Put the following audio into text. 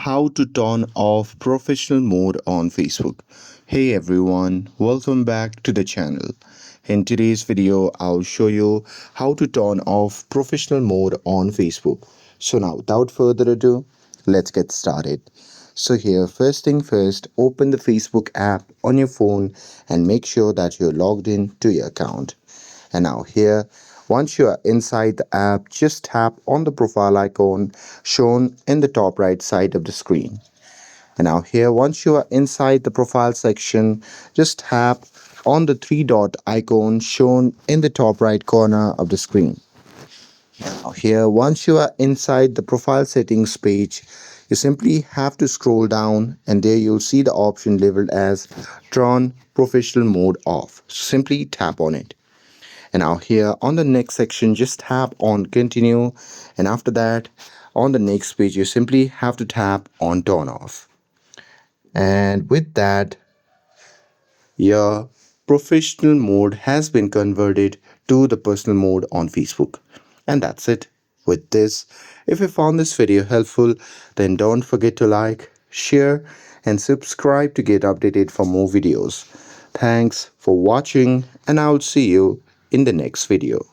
How to turn off professional mode on Facebook. Hey everyone, welcome back to the channel. In today's video, I'll show you how to turn off professional mode on Facebook. So now, without further ado, let's get started. So here, first thing first, open the Facebook app on your phone and make sure that you're logged in to your account. And now here, once you are inside the app, just tap on the profile icon shown in the top right side of the screen. And now here, once you are inside the profile section, just tap on the three dot icon shown in the top right corner of the screen. Now here, once you are inside the profile settings page, you simply have to scroll down and there you'll see the option labeled as Turn Professional Mode Off. Simply tap on it. And now here on the next section, just tap on continue, and after that on the next page you simply have to tap on turn off. And with that, your professional mode has been converted to the personal mode on Facebook. And that's it. With this, if you found this video helpful, then don't forget to like, share and subscribe to get updated for more videos. Thanks for watching, and I'll see you in the next video.